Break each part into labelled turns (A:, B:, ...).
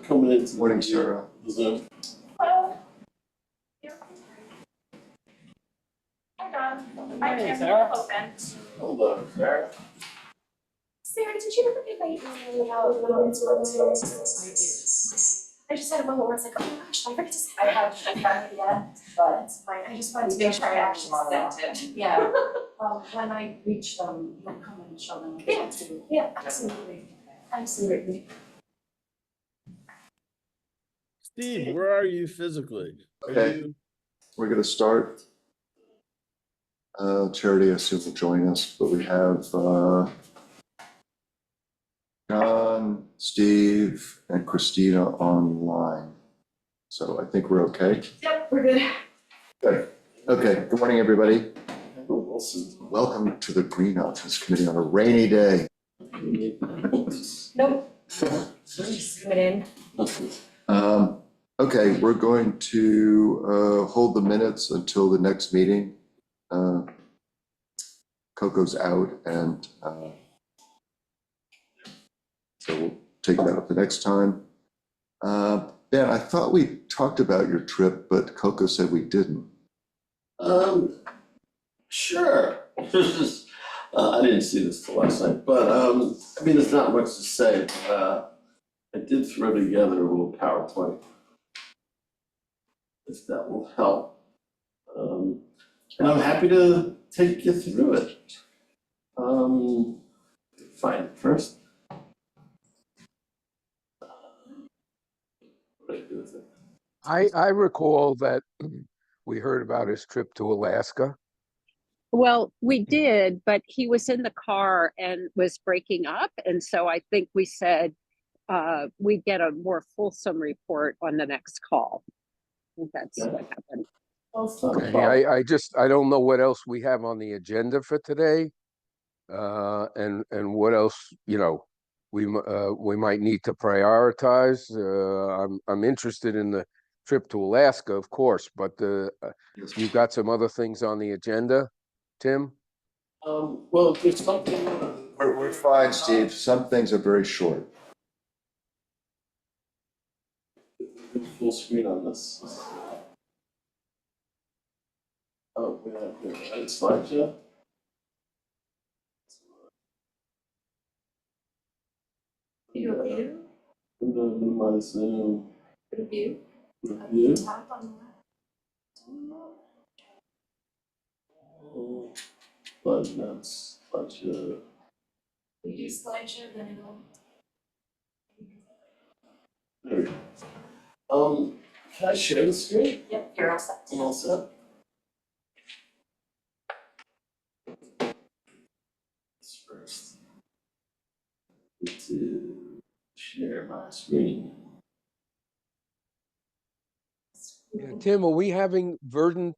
A: Coming into
B: Morning, Sarah.
A: Zoom.
C: Hello. Hi, John. Hi, Kim.
D: Sarah.
C: Open.
A: Hello, Sarah.
C: Sarah, did you ever get my email about moments for I just had a moment where I was like, oh my gosh, I forget to say. I haven't done it yet, but it's fine. I just wanted to make sure I actually sent it.
E: Yeah, when I reach them, I'll come and show them.
C: Yeah. Yeah, absolutely. Absolutely.
A: Steve, where are you physically?
B: Okay. We're gonna start. Charity, I assume will join us, but we have John, Steve, and Christina online. So I think we're okay.
C: Yep, we're good.
B: Good. Okay, good morning, everybody. Welcome to the Green Options Committee on a rainy day.
C: Nope. Just coming in.
B: Okay, we're going to hold the minutes until the next meeting. Coco's out, and so we'll take that up the next time. Ben, I thought we talked about your trip, but Coco said we didn't.
A: Sure. There's just, I didn't see this till last night, but I mean, there's not much to say. I did throw together a little PowerPoint, if that will help. And I'm happy to take you through it. Find it first. What do I do with it?
D: I recall that we heard about his trip to Alaska.
F: Well, we did, but he was in the car and was breaking up. And so I think we said we'd get a more fulsome report on the next call. I think that's what happened.
D: Okay, I don't know what else we have on the agenda for today. And what else, we might need to prioritize. I'm interested in the trip to Alaska, of course, but you've got some other things on the agenda, Tim?
A: Well, there's something.
B: We're fine, Steve. Some things are very short.
A: Full screen on this. Oh, we have here, right, slideshow?
C: You review?
A: I'm gonna minimize Zoom.
C: Review?
A: Review.
C: Tap on
A: But that's slideshow.
C: the you do slideshow, then it'll.
A: There we go. Can I share the screen?
C: Yep, you're all set.
A: I'm all set. This first. Need to share my screen.
D: Yeah, Tim, are we having Verdant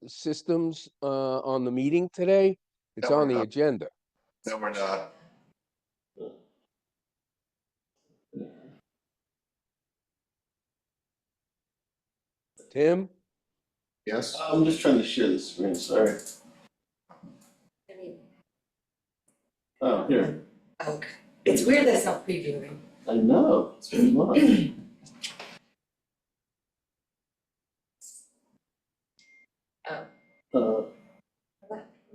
D: Systems on the meeting today? It's
B: No,
D: on
B: we're
D: the
B: not.
D: agenda.
B: No, we're not.
D: Tim?
B: Yes?
A: I'm just trying to share the screen, sorry.
E: I mean,
A: Oh, here.
E: okay. It's weird that it's not previewing.
A: I know, it's very much.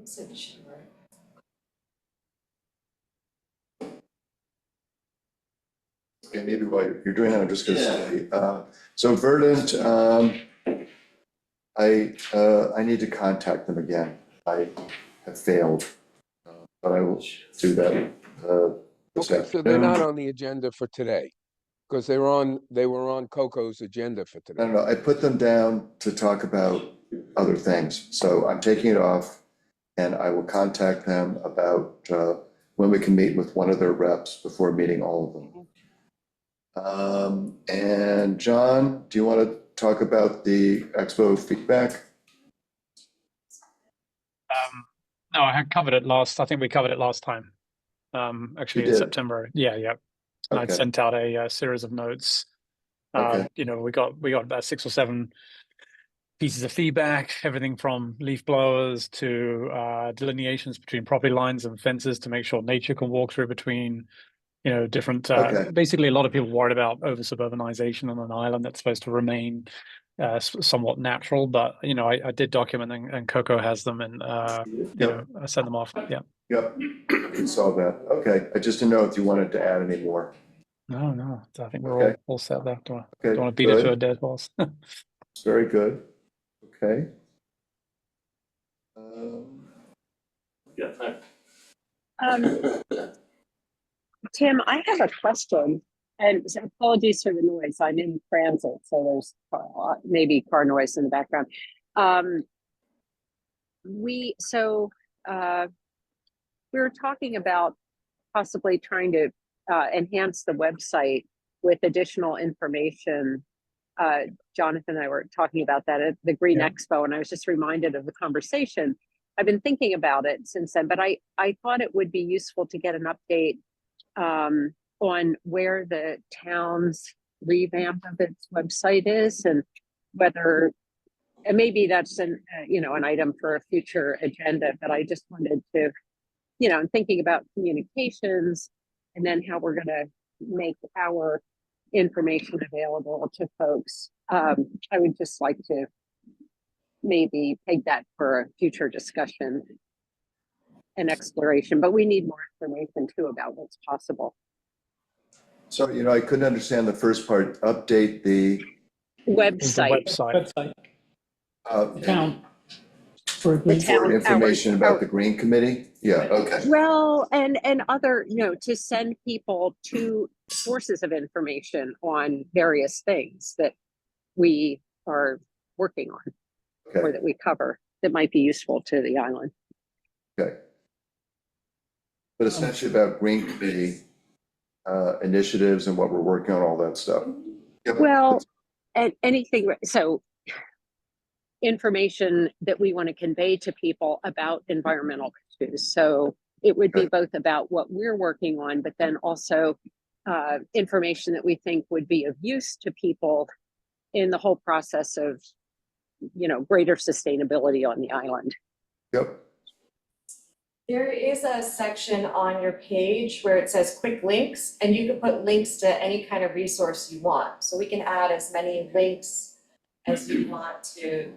E: So it should work.
B: Okay, maybe while you're doing that, I'm just gonna say, so Verdant, I need to contact them again. I have failed, but I will do that. This
D: Okay, so they're
B: afternoon.
D: not on the agenda for today, because they were on Coco's agenda for
B: I
D: today.
B: don't know, I put them down to talk about other things, so I'm taking it off. And I will contact them about when we can meet with one of their reps before meeting all of them. And John, do you want to talk about the expo feedback?
G: No, I had covered it I think we covered it last time. Actually
B: We
G: in
B: did?
G: September. Yeah. And I'd
B: Okay.
G: sent out a series of notes.
B: Okay.
G: We got about 6 or 7 pieces of feedback, everything from leaf blowers to delineations between property lines and fences to make sure nature can walk through between different,
B: Okay.
G: basically a lot of people worried about over suburbanization on an island that's supposed to remain somewhat natural, but I did document and Coco has them and
B: Yep.
G: I sent them off. Yeah.
B: Yep, we saw that. Okay, I just didn't know if you wanted to add any more.
G: No, I think we're
B: Okay.
G: all set there. Don't
B: Okay,
G: want to beat it to
B: good.
G: a dead horse.
B: Very good. Okay.
A: Yeah, thanks.
F: Tim, I have a question, and apologies for the noise. I'm in transit, so there's maybe car noise in the background. We were talking about possibly trying to enhance the website with additional information. Jonathan and I were talking about that at the Green Expo, and I was just reminded of the conversation. I've been thinking about it since then, but I thought it would be useful to get an update on where the town's revamp of its website is, and whether, and maybe that's an item for a future agenda, but I just wanted to, I'm thinking about communications and then how we're going to make our information available to folks. I would just like to maybe take that for a future discussion and exploration, but we need more information too about what's possible.
B: So, I couldn't understand the first part. Update the
F: Website.
G: Website.
H: Town.
F: The town,
B: for information about the Green Committee? Yeah, okay.
F: Well, and other, to send people to sources of information on various things that we are working on or
B: Okay,
F: that we cover that might be useful to the island.
B: okay. But essentially about Green Committee initiatives and what we're working on, all that stuff. Yep.
F: Well, and anything, so information that we want to convey to people about environmental issues. So it would be both about what we're working on, but then also information that we think would be of use to people in the whole process of, greater sustainability on the island.
B: Yep,
C: There is a section on your page where it says quick links, and you can put links to any kind of resource you want. So we can add as many links as you want to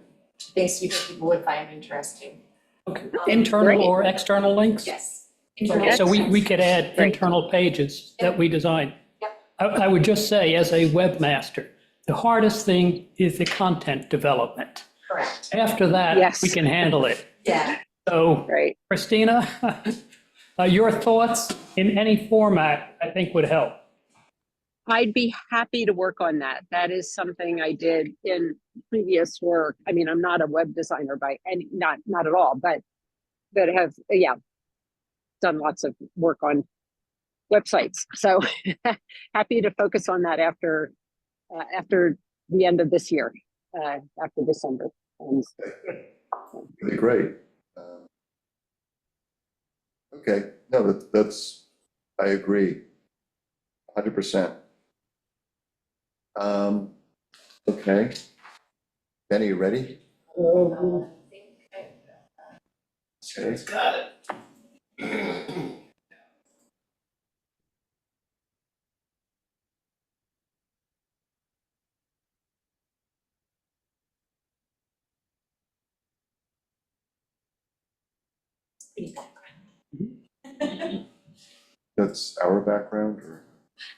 C: things you think people would find interesting.
H: Okay. Internal
F: Great.
H: or external links?
C: Yes.
H: Okay, so we could add
F: Great.
H: internal pages that we design.
C: Yep.
H: I would just say, as a webmaster, the hardest thing is the content development.
C: Correct.
H: After that,
F: Yes.
H: we can handle it.
C: Yeah.
H: So,
F: Right.
H: Christina, your thoughts in any format, I think, would help.
F: I'd be happy to work on that. That is something I did in previous work. I mean, I'm not a web designer by any, not at all, but have, done lots of work on websites. So happy to focus on that after the end of this year, after December. And
B: really great. Okay, no, that's, I agree, 100%. Okay. Benny, you ready? Okay.
A: Got it.
B: That's our background, or?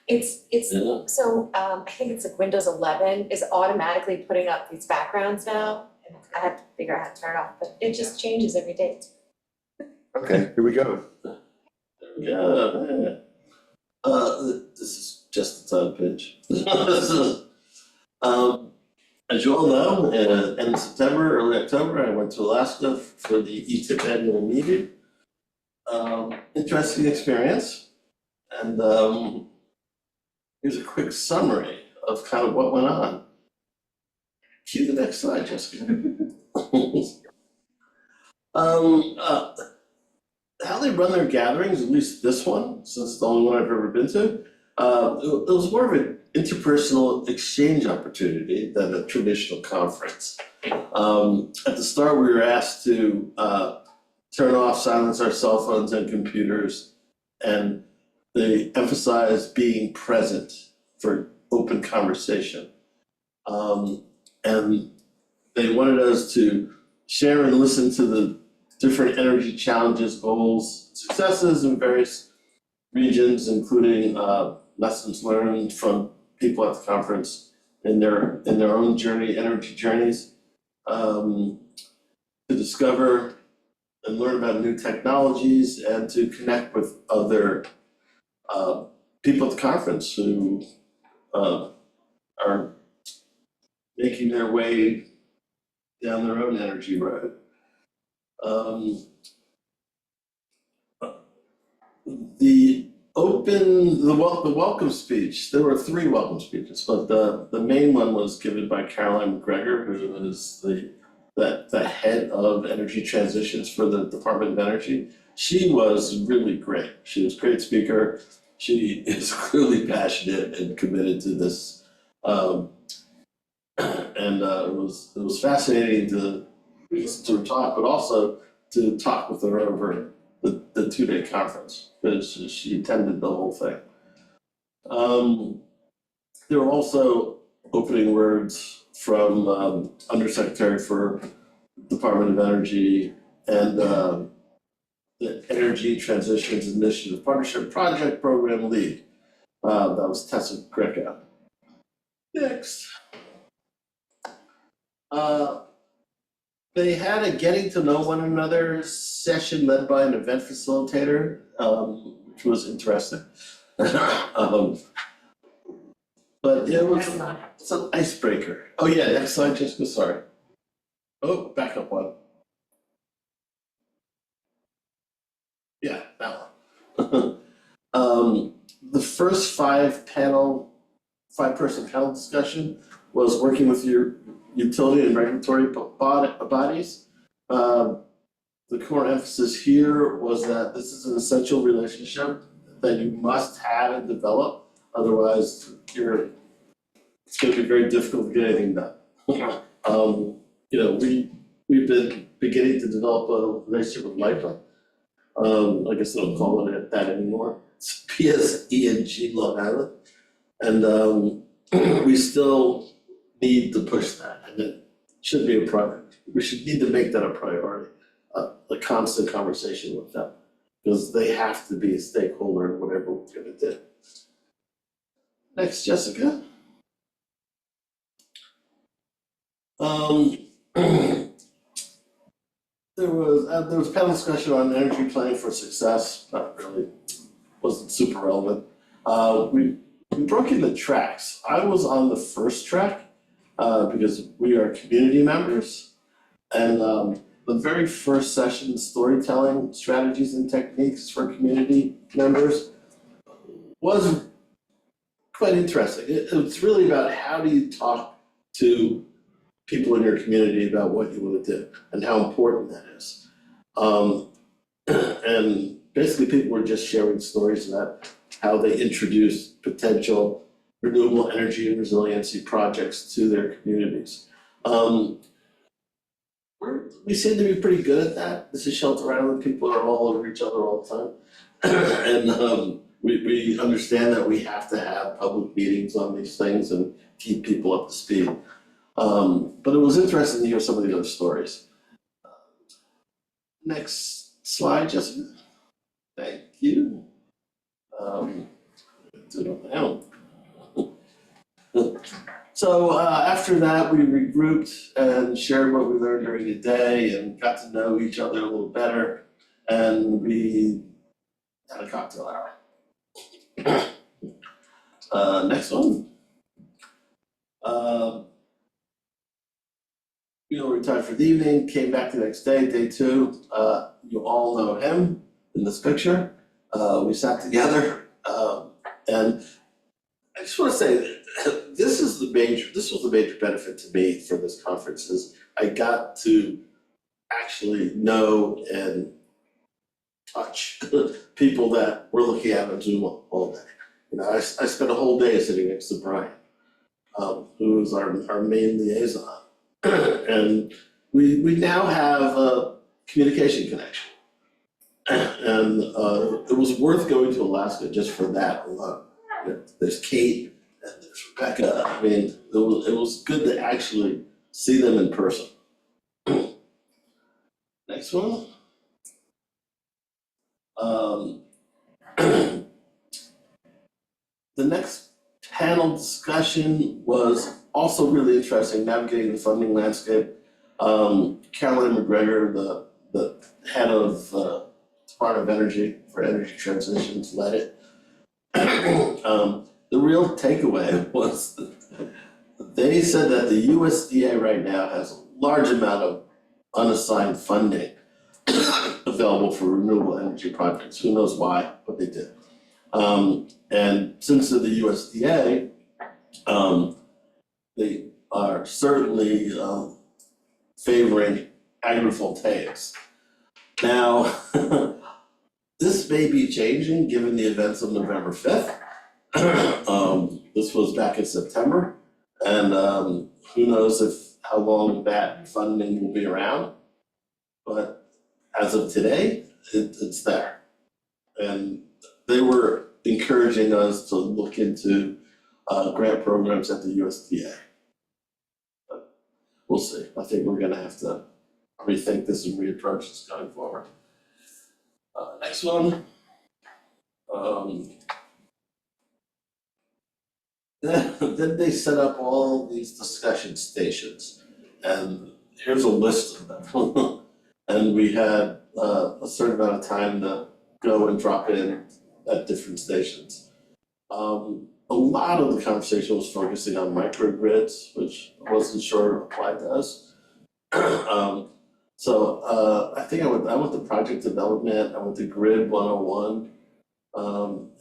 C: It's
A: Yeah.
C: so I think it's like Windows 11 is automatically putting up these backgrounds now. And I have to figure out how to turn it off, but it just changes every day.
B: Okay, here we go.
A: Yeah. This is just the time pitch. As you all know, end of September, early October, I went to Alaska for the ETIP annual meeting. Interesting experience. And here's a quick summary of kind of what went on. Cue the next slide, Jessica. How they run their gatherings, at least this one, since it's the only one I've ever been to, it was more of an interpersonal exchange opportunity than a traditional conference. At the start, we were asked to turn off, silence our cell phones and computers, and they emphasize being present for open conversation. And they wanted us to share and listen to the different energy challenges, goals, successes in various regions, including lessons learned from people at the conference in their own energy journeys, to discover and learn about new technologies and to connect with other people at the conference who are making their way down their own energy road. The welcome speech, there were 3 welcome speeches, but the main one was given by Caroline McGregor, who is the head of energy transitions for the Department of Energy. She was really great. She was a great speaker. She is clearly passionate and committed to this. And it was fascinating to listen to her talk, but also to talk with her over the 2-day conference, because she attended the whole thing. There were also opening words from Undersecretary for Department of Energy and the Energy Transitions Initiative Partnership Project Program Lead. That was Tessa Greco. Next. They had a getting to know one another session led by an event facilitator, which was interesting. But it was it's an icebreaker. Oh yeah, next slide, Jessica, sorry. Oh, back up one. Yeah, that one. The first 5-person panel discussion was working with your utility and regulatory bodies. The core emphasis here was that this is an essential relationship that you must have and develop, otherwise it's going to be very difficult to get anything done. We've been beginning to develop a relationship with LIPA. I guess they don't call it that anymore. It's PSE&G Long Island. And we still need to push that, and it should be a priority. We should need to make that a priority, a constant conversation with them, because they have to be a stakeholder in whatever we're gonna do. Next, Jessica. There was panel discussion on energy planning for success. Not really, wasn't super relevant. We broke into tracks. I was on the first track because we are community members, and the very first session, storytelling strategies and techniques for community members, was quite interesting. It's really about how do you talk to people in your community about what you want to do and how important that is. And basically people were just sharing stories about how they introduce potential renewable energy and resiliency projects to their communities. We seem to be pretty good at that. This is Shelter Island, people are all over each other all the time. And we understand that we have to have public meetings on these things and keep people up to speed. But it was interesting to hear some of the other stories. Next slide, Jessica. Thank you. So after that, we regrouped and shared what we learned during the day and got to know each other a little better, and we had a cocktail hour. Next one. We retired for the evening, came back the next day, day 2. You all know him in this picture. We sat together, and I just want to say that this was the major benefit to me for this conference, is I got to actually know and touch people that we're looking at on Zoom all day. I spent a whole day sitting next to Brian, who is our main liaison. And we now have a communication connection. And it was worth going to Alaska just for that alone. There's Kate and there's Rebecca. I mean, it was good to actually see them in person. Next one. The next panel discussion was also really interesting, navigating the funding landscape. Caroline McGregor, the head of Department of Energy for Energy Transitions, led it. The real takeaway was that they said that the USDA right now has a large amount of unassigned funding available for renewable energy projects. Who knows why, but they did. And since they're the USDA, they are certainly favoring agrivoltaics. Now, this may be changing given the events of November 5th. This was back in September, and who knows how long that funding will be around. But as of today, it's there. And they were encouraging us to look into grant programs at the USDA. But we'll see. I think we're gonna have to rethink this and reapproach this going forward. Next one. Then they set up all these discussion stations, and here's a list of them. And we had a certain amount of time to go and drop in at different stations. A lot of the conversation was focusing on microgrids, which I wasn't sure applied to us. So I think I went to project development, I went to grid 101,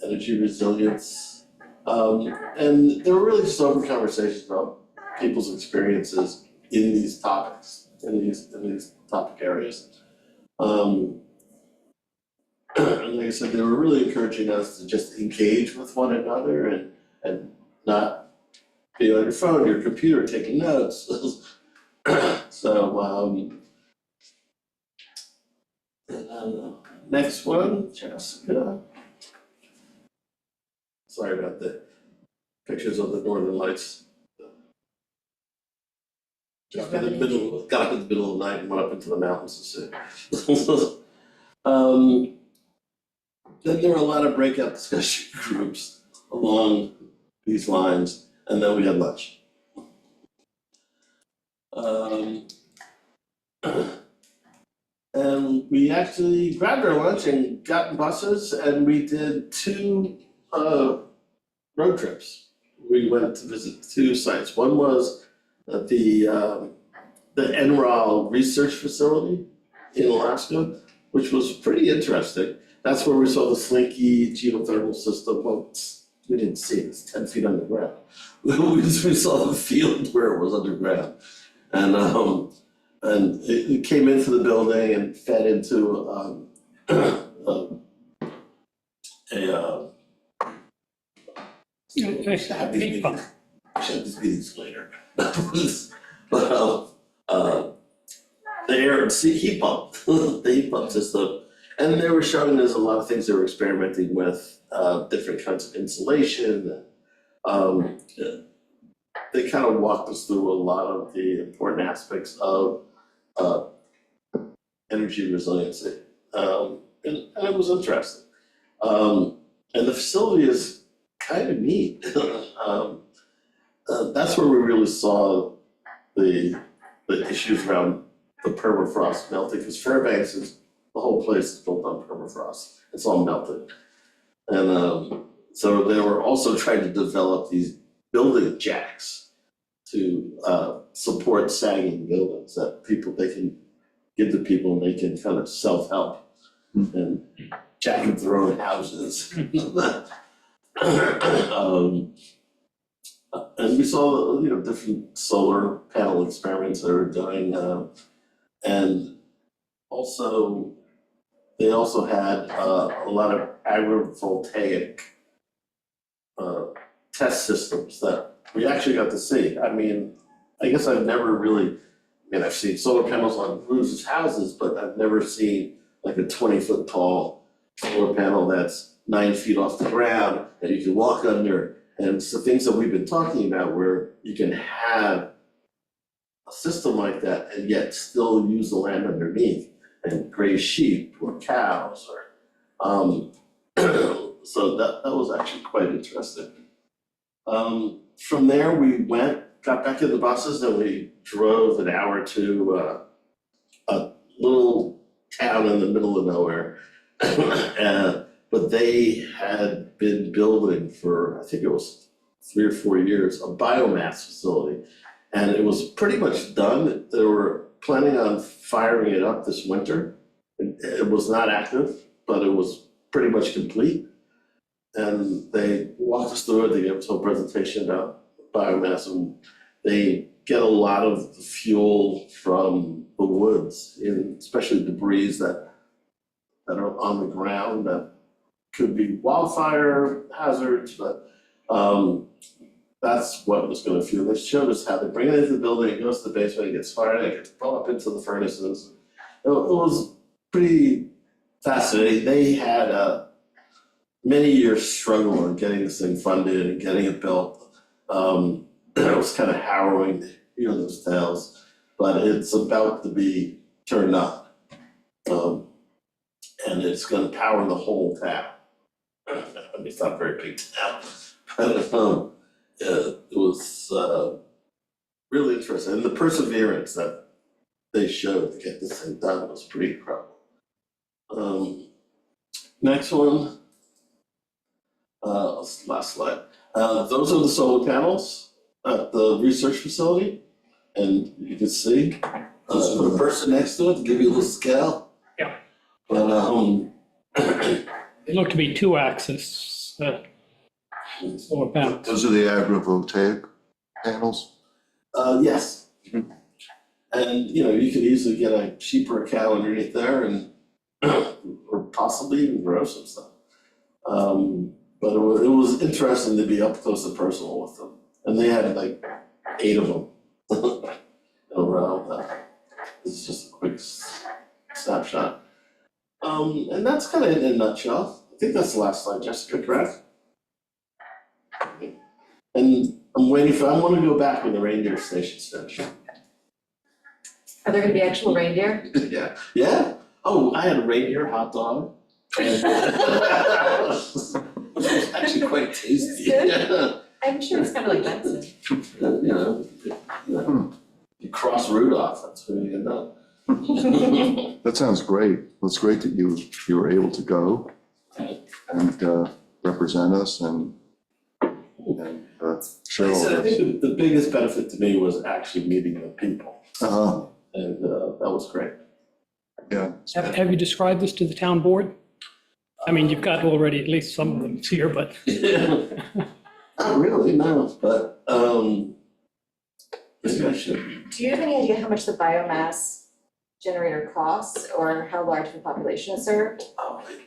A: energy resilience. And there were really sober conversations about people's experiences in these topics, in these topic areas. And like I said, they were really encouraging us to just engage with one another and not be on your phone, your computer, taking notes. So next one, Jessica. Sorry about the pictures of the Northern Lights. Just got in the middle of the night and went up into the mountains to see. Then there were a lot of breakout discussion groups along these lines, and then we had lunch. And we actually grabbed our lunch and got in buses, and we did 2 road trips. We went to visit 2 sites. One was at the NREL research facility in Alaska, which was pretty interesting. That's where we saw the Slinky geothermal system. Well, we didn't see it, it's 10 feet underground. We saw the field where it was underground. And it came into the building and fed into I should have these meetings later. But the air and heat pump, the heat pump system. And they were showing there's a lot of things they were experimenting with, different kinds of insulation. They kind of walked us through a lot of the important aspects of energy resiliency. And it was interesting. And the facility is kind of neat. That's where we really saw the issues around the permafrost melting, because Fairbanks is, the whole place is built on permafrost. It's all melted. And so they were also trying to develop these building jacks to support sagging buildings that they can give to people and they can kind of self-help and jack up their own houses. And we saw, different solar panel experiments that are done, and also they also had a lot of agrivoltaic test systems that we actually got to see. I mean, I guess I've never really, I've seen solar panels on roofs of houses, but I've never seen like a 20-foot tall solar panel that's 9 feet off the ground that you can walk under. And it's the things that we've been talking about where you can have a system like that and yet still use the land underneath and graze sheep or cows or, so that was actually quite interesting. From there, we got back in the buses and we drove an hour to a little town in the middle of nowhere. But they had been building for, I think it was 3 or 4 years, a biomass facility. And it was pretty much done. They were planning on firing it up this winter. It was not active, but it was pretty much complete. And they walked us through it, they gave us a whole presentation about biomass, and they get a lot of the fuel from the woods, especially debris that are on the ground that could be wildfire hazards, but that's what was gonna fuel. They showed us how they bring it into the building, it goes to the basement, it gets fired, it gets brought up into the furnaces. It was pretty fascinating. They had a many years struggle in getting this thing funded and getting it built. It was kind of harrowing to hear those tales, but it's about to be turned up. And it's gonna power the whole town. I mean, it's not a very big town, but it was really interesting. And the perseverance that they showed to get this thing done was pretty incredible. Next one. Last slide. Those are the solar panels at the research facility. And you can see, put a person next to it to give you a little scale.
H: Yeah.
A: But,
H: They look to be 2-axis solar panels.
B: Those are the agrivoltaic panels?
A: yes. And, you could easily get a sheep or a cow underneath there and, or possibly even grow some stuff. But it was interesting to be up close and personal with them. And they had like 8 of them around. This is just a quick snapshot. And that's kind of in a nutshell. I think that's the last slide, Jessica, correct? And I'm waiting I want to go back when the reindeer station's finished.
C: Are there gonna be actual reindeer?
A: Yeah. Oh, I had a reindeer hot dog. And which was actually quite tasty.
C: Good. I'm sure it's kind of like venison.
A: You cross Rudolph, that's when you end up.
B: That sounds great. Well, it's great that you were able to go and represent us and share all
A: I
B: this.
A: think the biggest benefit to me was actually meeting the people, and that was great.
B: Yeah.
H: Have you described this to the town board? I mean, you've got already at least some of them here, but
A: Not really, no, but maybe I should.
C: Do you have any idea how much the biomass generator costs or how large the population is served?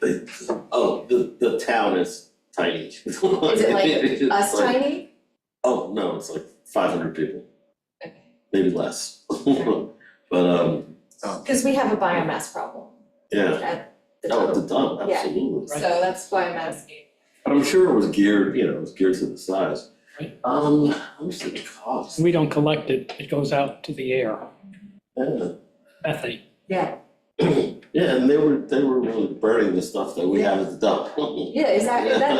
A: The town is tiny. Is
C: it like us tiny?
A: Oh, no, it's like 500 people,
C: Okay.
A: maybe less. But,
C: Cause we have a biomass problem
A: yeah,
C: at the
A: no, the
C: dump.
A: dump,
C: Yeah.
A: absolutely.
C: So that's why I'm asking.
A: But I'm sure it was geared, it was geared to the size.
H: Right.
A: How much did it cost?
H: we don't collect it. It goes out to the air,
A: Yeah.
H: methane.
C: Yeah,
A: Yeah, and they were really burning the stuff that we have at the dump.
C: yeah,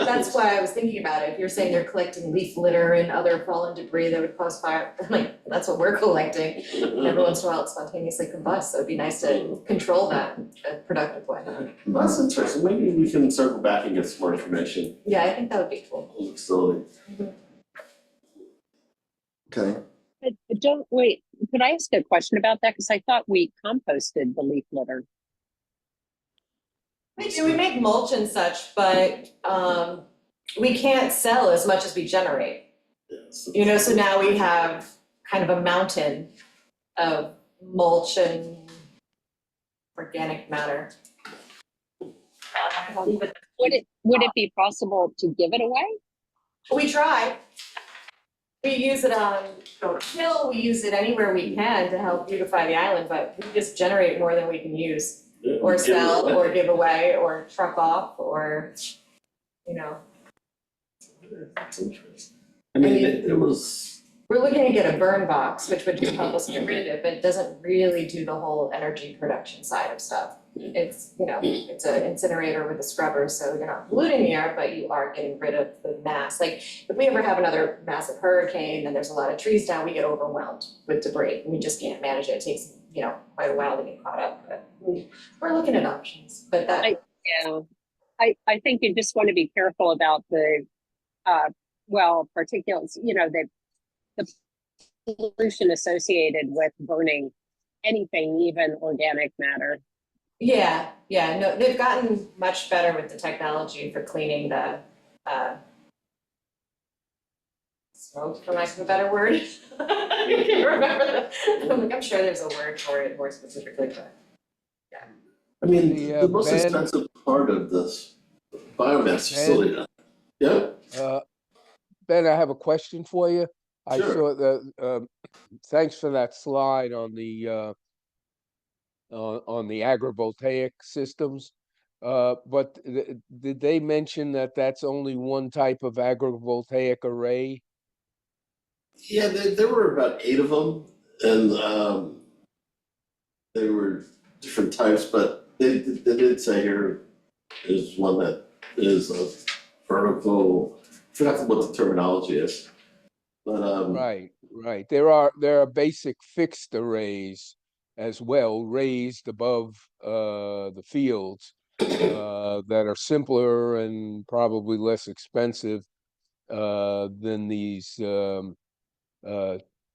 C: that's why I was thinking about it. If you're saying they're collecting leaf litter and other fallen debris that would cause fire, I'm like, that's what we're collecting. And every once in a while it spontaneously combusts, so it'd be nice to control that in a productive way.
A: That's interesting, maybe we can circle back and get some more information
C: Yeah, I think that would be cool.
A: on the facility.
B: Okay.
F: But don't, wait, could I ask a question about that? Because I thought we composted the leaf litter.
C: We make mulch and such, but we can't sell as much as we generate.
A: Yeah, so-
C: So now we have kind of a mountain of mulch and organic matter.
F: Would it be possible to give it away?
C: We try. We use it on Goat Hill, we use it anywhere we can to help beautify the island, but we just generate more than we can use. or sell, or give away, or truck off, or, you know.
A: That's interesting. I mean, it was,
C: We're looking to get a burn box, which would just help us get rid of it, but it doesn't really do the whole energy production side of stuff. It's, you know, it's an incinerator with a scrubber, so you're not polluting the air, but you are getting rid of the mass. Like, if we ever have another massive hurricane and there's a lot of trees down, we get overwhelmed with debris. We just can't manage it. It takes, you know, quite a while to get caught up, but we're looking at options, but that.
F: Yeah, I think you just want to be careful about the, particulates, you know, the pollution associated with burning anything, even organic matter.
C: Yeah, no, they've gotten much better with the technology for cleaning the smoke, for lack of a better word. I can't remember I'm sure there's a word for it more specifically, but
A: I mean,
D: The,
A: the most
D: Ben-
A: expensive part of this biomass facility. Yeah,
D: Ben, I have a question for you. I
A: Sure.
D: saw the, thanks for that slide on the agrivoltaic systems. But did they mention that that's only one type of agrivoltaic array?
A: yeah, there were about 8 of them, and they were different types, but they did say here is one that is a vertical, I forgot what the terminology is. But
D: Right. There are basic fixed arrays as well, raised above the fields that are simpler and probably less expensive than these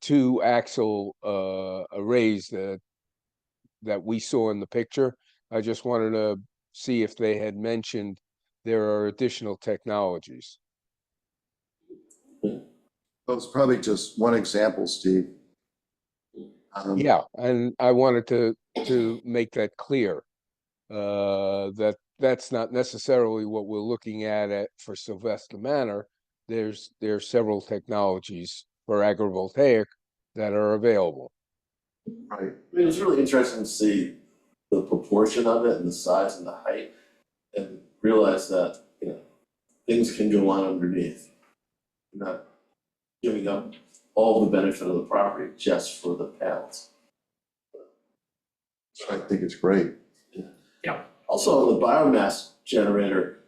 D: 2-axle arrays that we saw in the picture. I just wanted to see if they had mentioned there are additional technologies.
B: Well, it's probably just one example, Steve.
D: Yeah, and I wanted to make that clear, that that's not necessarily what we're looking at for Sylvester Manor. There's several technologies for agrivoltaic that are available.
B: Right.
A: I mean, it was really interesting to see the proportion of it and the size and the height, and realize that, you know, things can go on underneath. You're not giving up all the benefit of the property just for the panels.
B: I think it's great.
A: Also, on the biomass generator,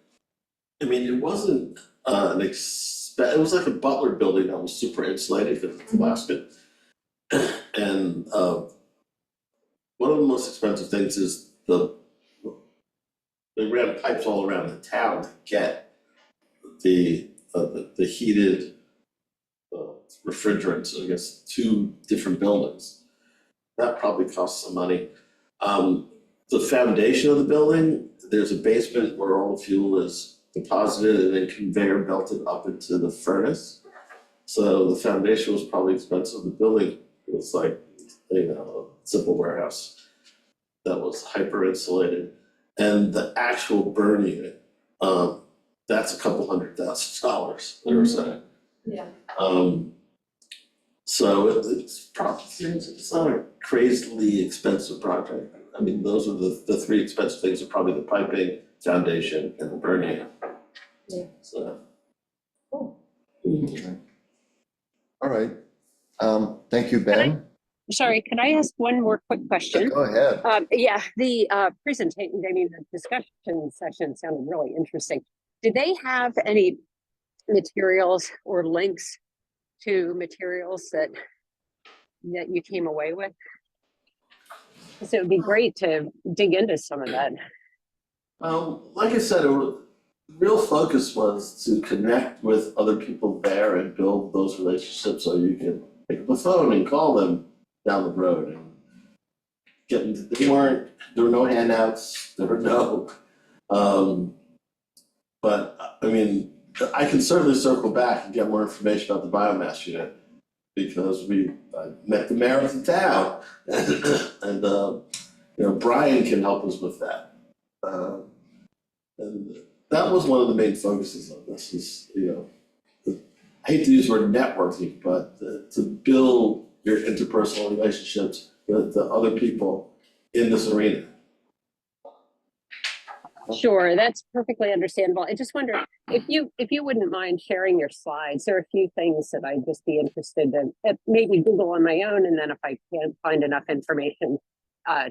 A: I mean, it wasn't it was like a Butler building that was super insulated because it's Alaska. And one of the most expensive things is they ran pipes all around the town to get the heated refrigerants, I guess, 2 different buildings. That probably cost some money. The foundation of the building, there's a basement where all the fuel is deposited and then conveyor belted up into the furnace. So the foundation was probably expensive. The building was like, you know, a simple warehouse that was hyper insulated. And the actual burn unit, that's a couple $100,000, they were saying.
C: yeah.
A: So it's probably, it's not a crazily expensive project. I mean, those are the 3 expensive things are probably the piping, foundation, and the burn unit.
C: Yeah.
A: So.
C: Cool.
B: All right. Thank you, Ben.
F: Sorry, can I ask one more quick question?
B: Go ahead.
F: Yeah, the presentation, I mean, the discussion session sounded really interesting. Did they have any materials or links to materials that you came away with? Because it would be great to dig into some of that.
A: Like I said, the real focus was to connect with other people there and build those relationships so you can pick up the phone and call them down the road and there were no handouts, there were no, but I mean, I can certainly circle back and get more information about the biomass unit because I met the mayor of the town and you know, Brian can help us with that. And that was one of the main focuses of this is, you know, I hate to use the word networking, but to build your interpersonal relationships with the other people in this arena.
F: Sure, that's perfectly understandable. I just wonder if you wouldn't mind sharing your slides. There are a few things that I'd just be interested in, maybe Google on my own, and then if I can't find enough information to,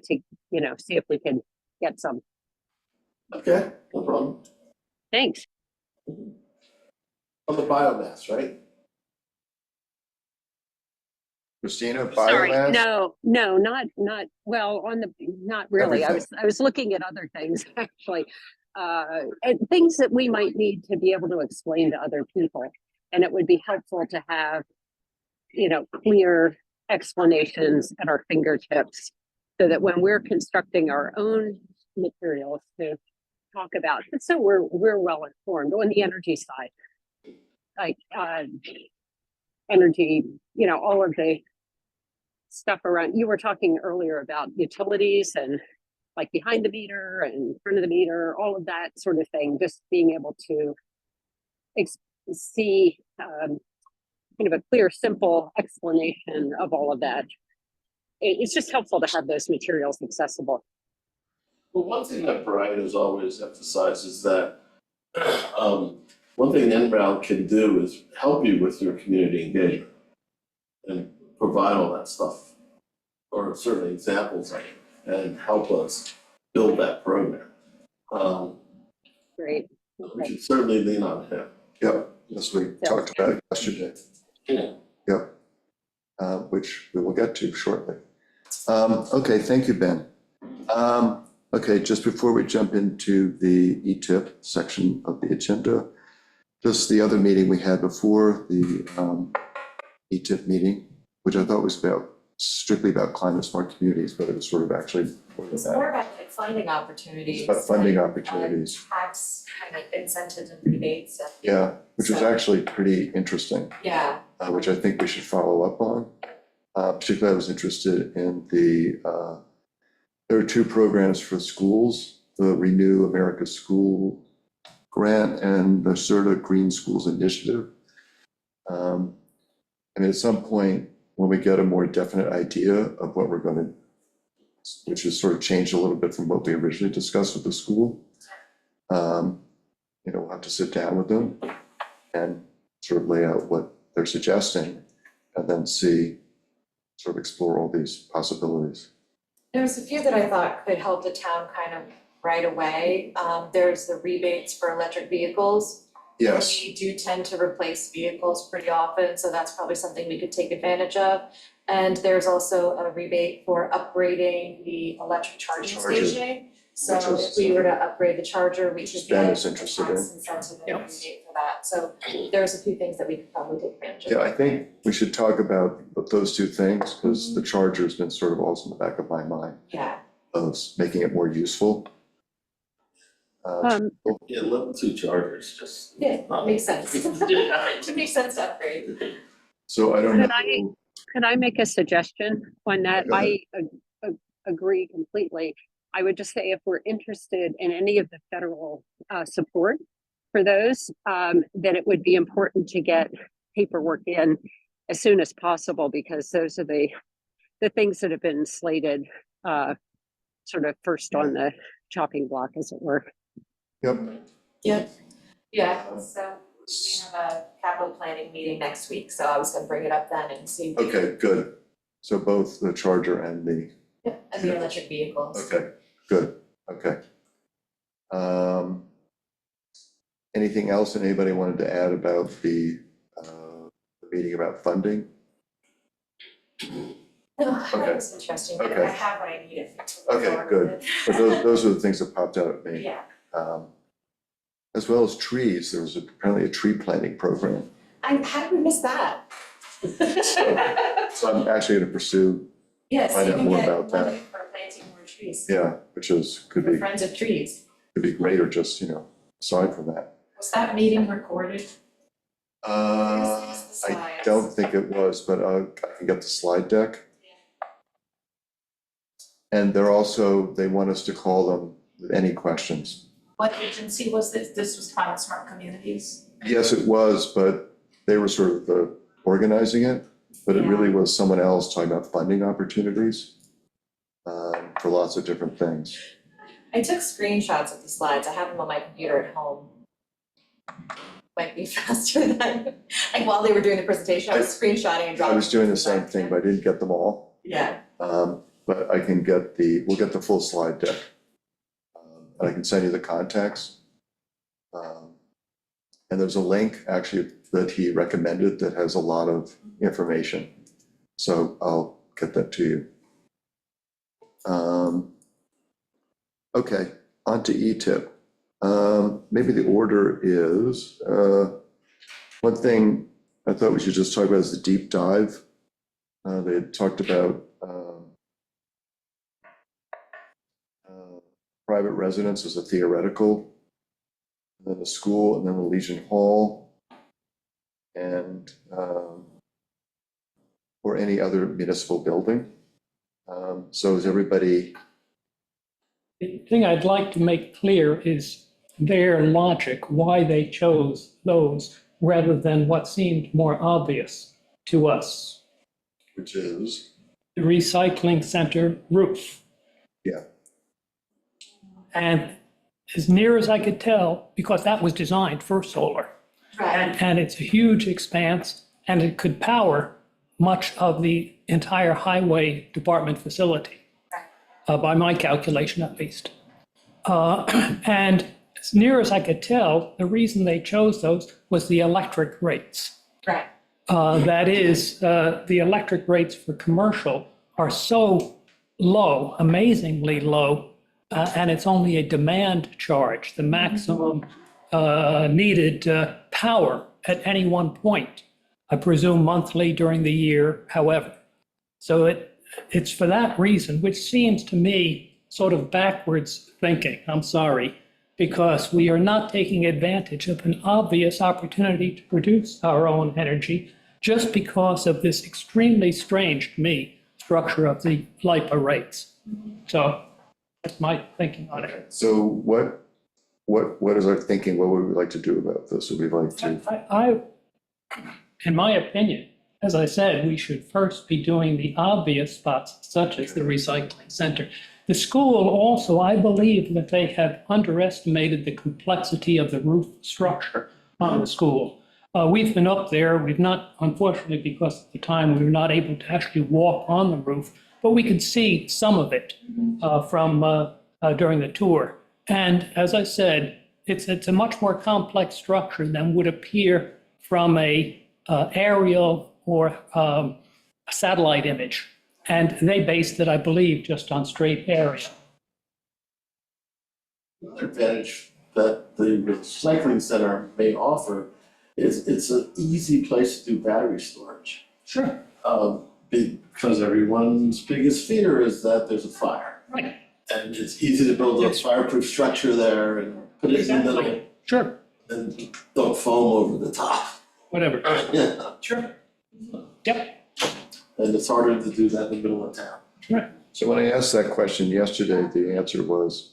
F: see if we can get some.
A: Okay, no problem.
F: Thanks.
A: On the biomass, right?
B: Christina,
F: Sorry,
B: biomass?
F: no, well, not really. I was looking at other things actually. And things that we might need to be able to explain to other people. And it would be helpful to have, clear explanations at our fingertips so that when we're constructing our own materials to talk about, so we're well informed on the energy side, like energy, all of the stuff around. You were talking earlier about utilities and like behind the meter and front of the meter, all of that sort of thing. Just being able to see kind of a clear, simple explanation of all of that. It's just helpful to have those materials accessible.
A: Well, one thing that Brian has always emphasized is that one thing NRAL can do is help you with your community engagement and provide all that stuff, or certainly examples of it, and help us build that program.
F: Great.
A: We should certainly lean on him.
B: Yep, as we talked about yesterday.
A: Yeah.
B: Yep. Which we will get to shortly. Okay, thank you, Ben. Okay, just before we jump into the ETIP section of the agenda, just the other meeting we had before the ETIP meeting, which I thought was strictly about climate smart communities, but it was sort of actually more than
C: It's
B: that.
C: more about like funding opportunities.
B: It's about funding
C: and,
B: opportunities.
C: Tax kind of incentives and rebates and,
B: Yeah, which was
C: So-
B: actually pretty interesting.
C: yeah.
B: Which I think we should follow up on. Particularly, I was interested in there are two programs for schools, the Renew America School Grant and the CERTA Green Schools Initiative. At some point, when we get a more definite idea of what we're going to, which has sort of changed a little bit from what we originally discussed with the school, we'll have to sit down with them and sort of lay out what they're suggesting, and then sort of explore all these possibilities.
C: There's a few that I thought could help the town kind of right away. There's the rebates for electric vehicles.
B: Yes,
C: We do tend to replace vehicles pretty often, so that's probably something we could take advantage of. And there's also a rebate for upgrading the electric charging
B: Charger,
C: station. So
B: which is-
C: if we were to upgrade the charger, we could
B: Ben
C: get
B: is
C: a
B: interested
C: tax
B: in.
C: incentive and
H: Yep.
C: rebate for that. So there's a few things that we could probably take advantage of.
B: yeah, I think we should talk about those two things, because the charger's been sort of also in the back of my mind,
C: Yeah,
B: of making it more useful.
A: Yeah, level 2 chargers, just.
C: yeah, makes sense. It makes sense to upgrade.
B: So I don't
F: Could
B: know.
F: Could I make a suggestion on that?
B: Go ahead.
F: I agree completely. I would just say if we're interested in any of the federal support for those, then it would be important to get paperwork in as soon as possible, because those are the things that have been slated sort of first on the chopping block, as it were.
B: Yep,
C: Yeah, so we have a capital planning meeting next week, so I was gonna bring it up then and see.
B: okay, good. So both the charger and the,
C: Yeah, and the electric vehicles.
B: okay, good, okay. Anything else anybody wanted to add about the meeting about funding?
C: No, that
B: Okay.
C: was interesting, but
B: Okay.
C: I have what I needed.
B: Okay, good. But those are the things that popped out at me.
C: Yeah,
B: As well as trees, there was apparently a tree planting program.
C: how did we miss that?
B: So I'm actually gonna pursue,
C: Yes,
B: find
C: you
B: out
C: can
B: more
C: get
B: about that.
C: money for planting more trees.
B: yeah, which could
C: For
B: be
C: Friends of Trees.
B: great, or just, aside from that.
C: Was that meeting recorded? Here's the
B: I
C: slides.
B: don't think it was, but I can get the slide deck. And they want us to call them with any questions.
E: What agency was this? This was Climate Smart Communities?
B: Yes, it was, but they were sort of organizing it, but it really was someone else talking about funding opportunities for lots of different things.
C: I took screenshots of the slides, I have them on my computer at home. Might be faster than, like while they were doing the presentation, I was screenshotting and
B: I
C: dropping.
B: was doing the
C: them
B: same
C: back.
B: thing, but I didn't get them all.
C: Yeah,
B: But I can get we'll get the full slide deck. And I can send you the contacts. And there's a link actually that he recommended that has a lot of information. So I'll get that to you. Okay, on to ETIP. Maybe the order is, one thing I thought we should just talk about is the deep dive. They had talked about private residence as a theoretical, and then the school, and then the Legion Hall, and or any other municipal building. So is everybody?
H: The thing I'd like to make clear is their logic, why they chose those rather than what seemed more obvious to us.
B: Which is?
H: The recycling center roof.
B: Yeah.
H: And as near as I could tell, because that was designed for solar,
C: right,
H: and it's a huge expanse, and it could power much of the entire highway department facility, by my calculation at least. And as near as I could tell, the reason they chose those was the electric rates.
C: right,
H: That is, the electric rates for commercial are so low, amazingly low, and it's only a demand charge, the maximum needed power at any one point, I presume monthly during the year, however. So it's for that reason, which seems to me sort of backwards thinking, I'm sorry, because we are not taking advantage of an obvious opportunity to produce our own energy just because of this extremely strange, to me, structure of the LIPA rates. So that's my thinking on it.
B: So what is our thinking? What would we like to do about this? Would we like to?
H: In my opinion, as I said, we should first be doing the obvious spots, such as the recycling center. The school also, I believe that they have underestimated the complexity of the roof structure on the school. We've been up there. We've not, unfortunately, because at the time we were not able to actually walk on the roof, but we could see some of it from during the tour. And as I said, it's a much more complex structure than would appear from a aerial or a satellite image. And they based it, I believe, just on straight area.
A: Another advantage that the recycling center may offer is it's an easy place to do battery storage.
H: Sure.
A: Because everyone's biggest fear is that there's a fire.
H: Right.
A: And it's easy to build a
H: Yes.
A: fireproof structure there and put it in the middle
H: Exactly. Sure.
A: and don't foam over the top.
H: Whatever.
A: Yeah,
H: Sure. Yep.
A: and it's harder to do that in the middle of town.
H: Right.
B: So when I asked that question yesterday, the answer was,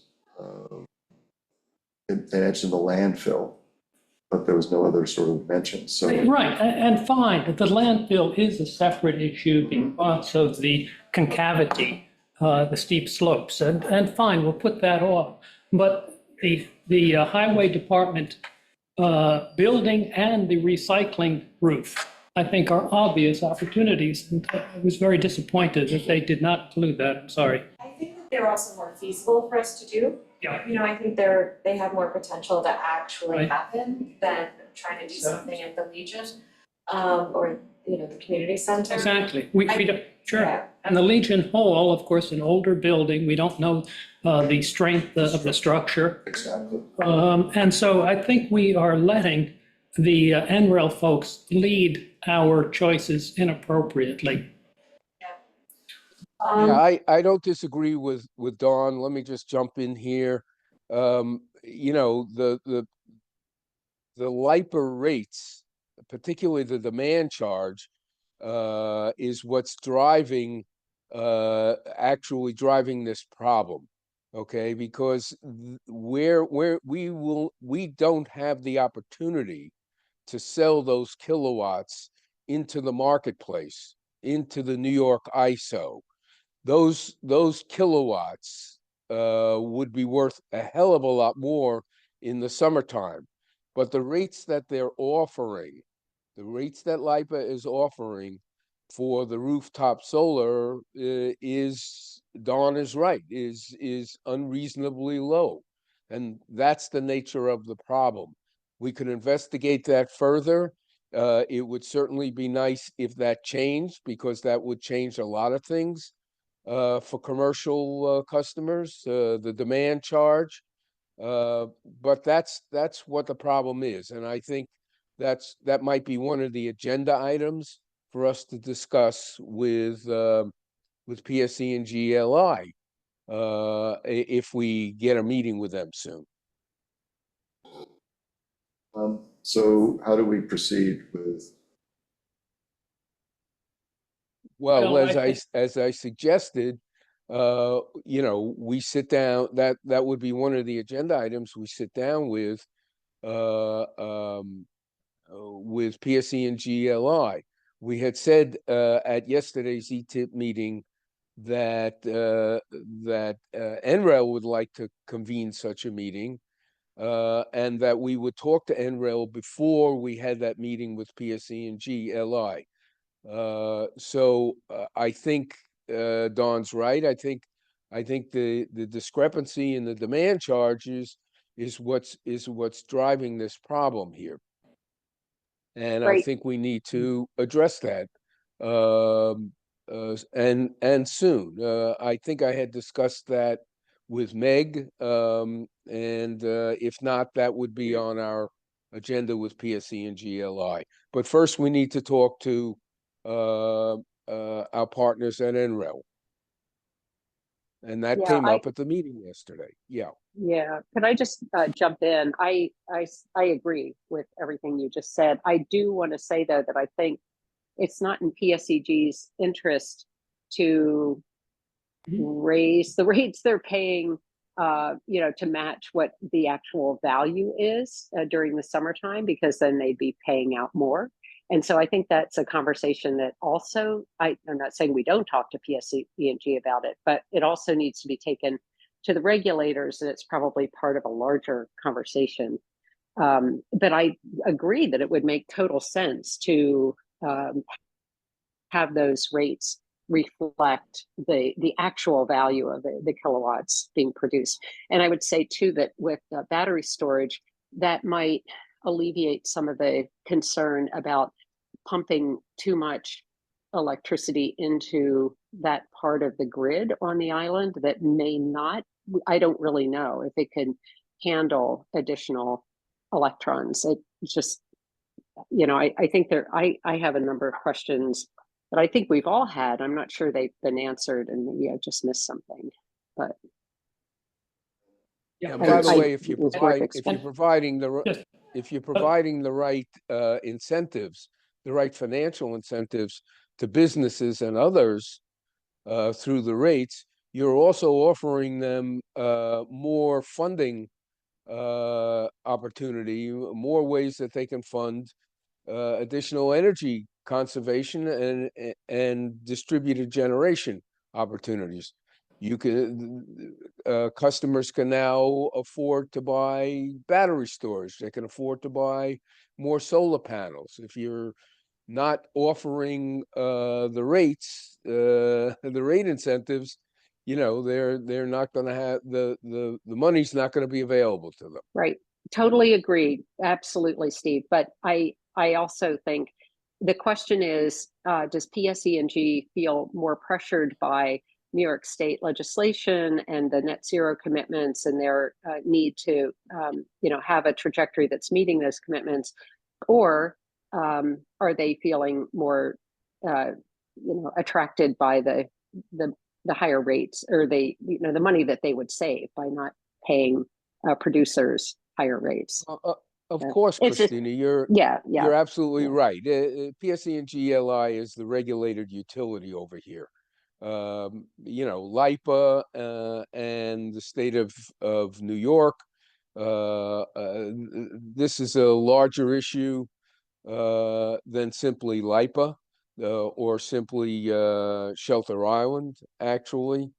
B: they mentioned the landfill, but there was no other sort of mention, so.
H: Right, and fine, the landfill is a separate issue because of the concavity, the steep slopes, and fine, we'll put that off. But the highway department building and the recycling roof, I think are obvious opportunities. And I was very disappointed that they did not include that, I'm sorry.
C: I think that they're also more feasible for us to do.
H: Yeah.
C: You know, I think they have more potential to actually
H: Right.
C: happen than trying to do
H: So-
C: something at the Legion, or, you know, the community center.
H: Exactly, we don't, sure.
C: Yeah.
H: And the Legion Hall, of course, an older building, we don't know the strength of the structure.
B: Exactly.
H: And so I think we are letting the NREL folks lead our choices inappropriately.
D: Yeah, I don't disagree with Dawn. Let me just jump in here. You know, the LIPA rates, particularly the demand charge, is what's driving, actually driving this problem. Okay, because we don't have the opportunity to sell those kilowatts into the marketplace, into the New York ISO. Those kilowatts would be worth a hell of a lot more in the summertime. But the rates that they're offering, the rates that LIPA is offering for the rooftop solar is, Dawn is right, is unreasonably low. And that's the nature of the problem. We could investigate that further. It would certainly be nice if that changed, because that would change a lot of things for commercial customers, the demand charge. But that's what the problem is, and I think that might be one of the agenda items for us to discuss with PSE and GLI if we get a meeting with them soon.
B: So how do we proceed with?
D: Well,
H: Well,
D: as I suggested, you know, we sit down, that would be one of the agenda items, we sit down with PSE and GLI. We had said at yesterday's ETIP meeting that NREL would like to convene such a meeting, and that we would talk to NREL before we had that meeting with PSE and GLI. So I think Dawn's right. I think the discrepancy in the demand charges is what's driving this problem here. And I
F: Right.
D: think we need to address that and soon. I think I had discussed that with Meg, and if not, that would be on our agenda with PSE and GLI. But first, we need to talk to our partners at NREL. And that
F: Yeah,
D: came up at the meeting yesterday. Yeah.
F: Yeah, could I just jump in? I agree with everything you just said. I do want to say, though, that I think it's not in PSEG's interest to raise the rates they're paying, you know, to match what the actual value is during the summertime, because then they'd be paying out more. And so I think that's a conversation that also, I'm not saying we don't talk to PSE&G about it, but it also needs to be taken to the regulators, and it's probably part of a larger conversation. But I agree that it would make total sense to have those rates reflect the actual value of the kilowatts being produced. And I would say too that with battery storage, that might alleviate some of the concern about pumping too much electricity into that part of the grid on the island that may not, I don't really know if it can handle additional electrons. It just, you know, I think I have a number of questions that I think we've all had. I'm not sure they've been answered, and maybe I just missed something, but.
D: And by the way, if you're
F: it's worth
D: providing
H: Just-
D: the right incentives, the right financial incentives to businesses and others through the rates, you're also offering them more funding opportunity, more ways that they can fund additional energy conservation and distributed generation opportunities. You can customers can now afford to buy battery storage. They can afford to buy more solar panels. If you're not offering the rates, the rate incentives, you know, they're not going to have the money's not going to be available to them.
F: Right. Totally agree. Absolutely, Steve. But I also think the question is, does PSE&G feel more pressured by New York State legislation and the net zero commitments and their need to, you know, have a trajectory that's meeting those commitments, or are they feeling more, you know, attracted by the higher rates, or they, you know, the money that they would save by not paying producers higher rates?
D: Of course, Christina, you're absolutely right. PSE and GLI is the regulated utility over here. You know, LIPA and the state of New York. This is a larger issue than simply LIPA or simply Shelter Island, actually.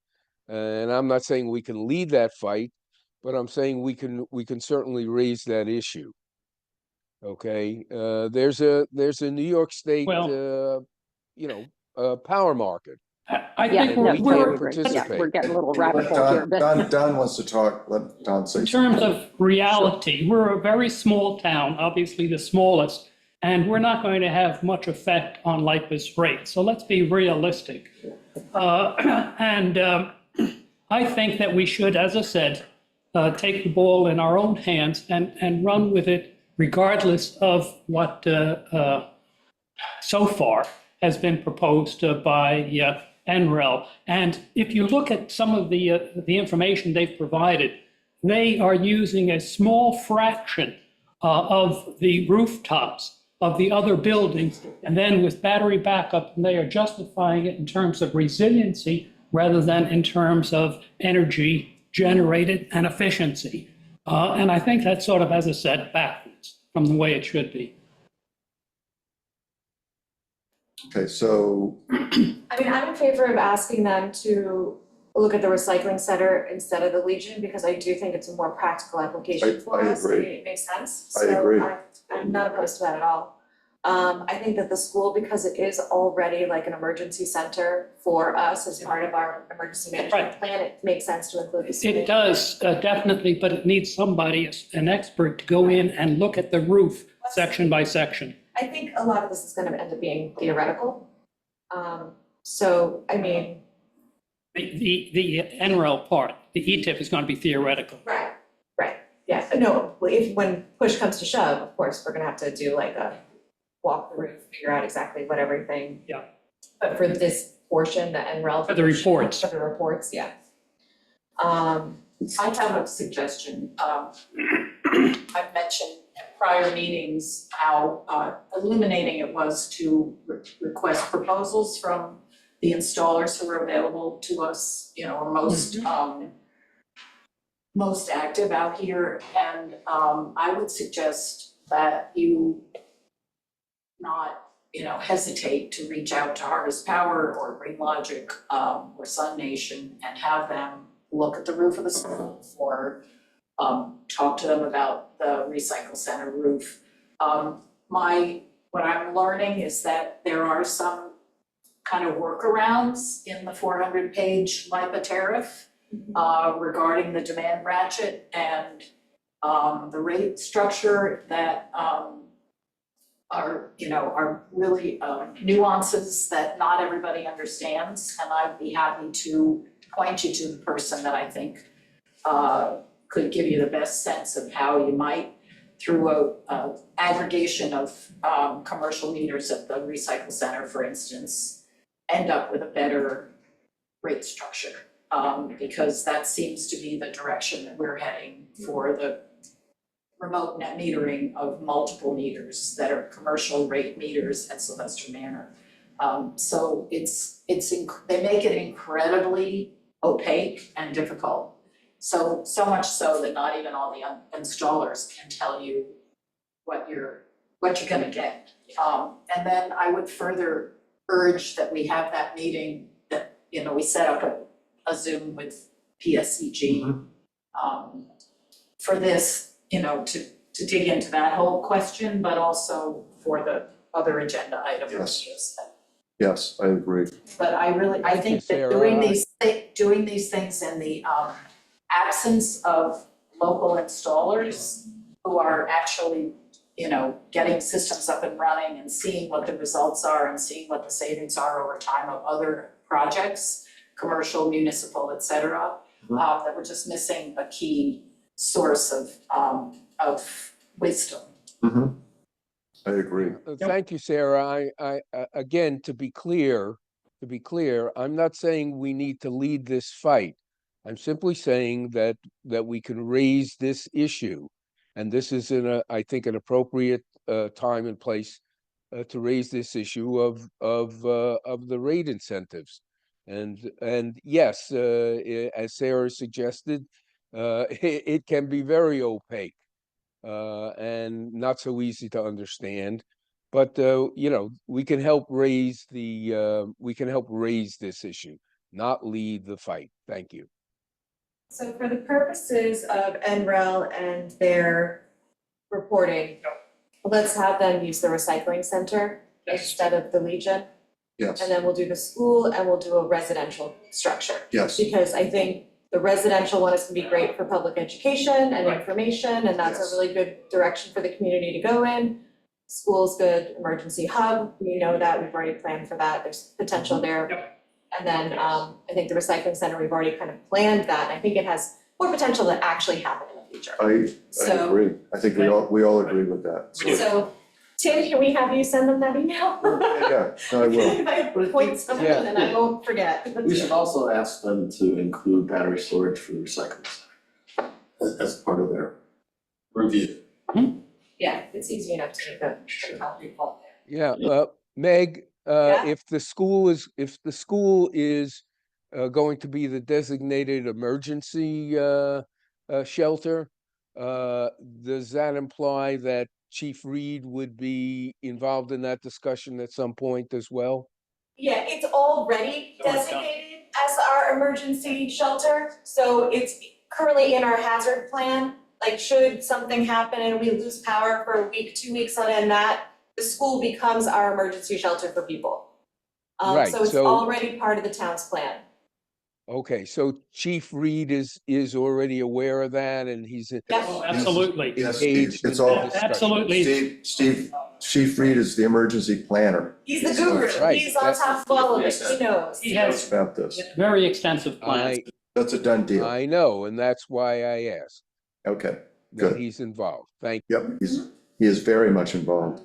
D: And I'm not saying we can lead that fight, but I'm saying we can certainly raise that issue. Okay, there's a New York State,
H: Well-
D: power market.
H: I
F: Yeah,
H: think
F: no,
D: we
H: we're,
D: can't
F: totally agree. Yeah,
D: participate.
F: we're getting a little
B: Let
F: rabbit hole here, but
B: Don wants to talk, let Don say
H: in
B: something.
H: terms of reality, we're a very small town, obviously the smallest, and we're not going to have much effect on LIPA's rate. So let's be realistic. I think that we should, as I said, take the ball in our own hands and run with it regardless of what so far has been proposed by NREL. And if you look at some of the information they've provided, they are using a small fraction of the rooftops of the other buildings, and then with battery backup, and they are justifying it in terms of resiliency rather than in terms of energy generated and efficiency. And I think that's sort of, as I said, backwards from the way it should be.
B: Okay, so,
C: I mean, I'm in favor of asking them to look at the recycling center instead of the Legion, because I do think it's a more practical application for
B: I
C: us.
B: agree.
C: It makes sense.
B: I agree.
C: So I'm not opposed to that at all. I think that the school, because it is already like an emergency center for us as part of our emergency management
H: Right.
C: plan, it makes sense to include the school.
H: It does, definitely, but it needs somebody, an expert, to go in and look at the roof section by section.
C: I think a lot of this is gonna end up being theoretical. So, I mean.
H: The NREL part, the ETIP is going to be theoretical.
C: Right, yeah, no, when push comes to shove, of course, we're gonna have to do like a walk the roof, figure out exactly what everything.
H: Yeah.
C: But for this portion, the NREL.
H: For the reports.
C: For the reports, yeah.
E: I have a suggestion. I've mentioned at prior meetings how illuminating it was to request proposals from the installers who are available to us, are most active out here. And I would suggest that you not, hesitate to reach out to Harvest Power or Green Logic or Sun Nation and have them look at the roof of the school or talk to them about the recycle center roof. What I'm learning is that there are some kind of workarounds in the 400-page LIPA tariff regarding the demand ratchet and the rate structure that are really nuances that not everybody understands. And I'd be happy to point you to the person that I think could give you the best sense of how you might, through a aggregation of commercial meters at the recycle center, for instance, end up with a better rate structure. Because that seems to be the direction that we're heading for the remote net metering of multiple meters that are commercial rate meters at Sylvester Manor. So they make it incredibly opaque and difficult. So much so that not even all the installers can tell you what you're gonna get. And then I would further urge that we have that meeting that, we set up a Zoom with PSEG for this, to dig into that whole question, but also for the other agenda items.
B: yes, I agree.
E: But I think that
D: Sarah.
E: doing these things in the absence of local installers who are actually, getting systems up and running and seeing what the results are and seeing what the savings are over time of other projects, commercial, municipal, et cetera, that we're just missing a key source of wisdom.
B: Mhm. I agree.
D: Thank you, Sarah. I again, to be clear, I'm not saying we need to lead this fight. I'm simply saying that we can raise this issue. And this is I think, an appropriate time and place to raise this issue of the rate incentives. And yes, as Sarah suggested, it can be very opaque and not so easy to understand. But we can help raise this issue. not lead the fight. Thank you.
C: So for the purposes of NREL and their reporting, let's have them use the recycling center instead of the Legion.
B: Yes,
C: And then we'll do the school and we'll do a residential structure.
B: yes,
C: Because I think the residential one is gonna be great for public education and information, and that's
B: Yes.
C: a really good direction for the community to go in. School's good, emergency hub, we know that, we've already planned for that, there's potential there. And then, I think the recycling center, we've already kind of planned that, and I think it has more potential to actually happen in the future.
B: I
C: So-
B: agree. I think we all agree with that. So,
C: So, Tim, can we have you send them that email?
B: yeah, no, I will.
C: If I point something,
D: Yeah.
C: then I won't forget.
A: We should also ask them to include battery storage for the recycling center as part of their review.
C: Yeah, it's easy enough to make a concrete fault there.
D: Yeah, Meg,
C: Yeah?
D: if the school is going to be the designated emergency shelter, does that imply that Chief Reed would be involved in that discussion at some point as well?
C: Yeah, it's already designated as our emergency shelter, so it's currently in our hazard plan. Like, should something happen and we lose power for a week, 2 weeks on end, that the school becomes our emergency shelter for people.
D: Right,
C: So it's
D: so-
C: already part of the town's plan.
D: Okay, so Chief Reed is already aware of that and he's
C: Yes.
H: Oh, absolutely.
B: Yes, Steve,
D: engaged in
B: it's
D: the
B: all,
D: discussion.
H: Absolutely.
B: Steve, Chief Reed is the emergency planner
C: He's the guru,
D: Right,
C: he's on
D: that's-
C: top of all of it, he knows.
H: He has
B: about this.
H: very extensive plans.
B: That's a done deal.
D: I know, and that's why I asked
B: Okay,
D: that
B: good.
D: he's involved. Thank you.
B: Yep, he is very much involved.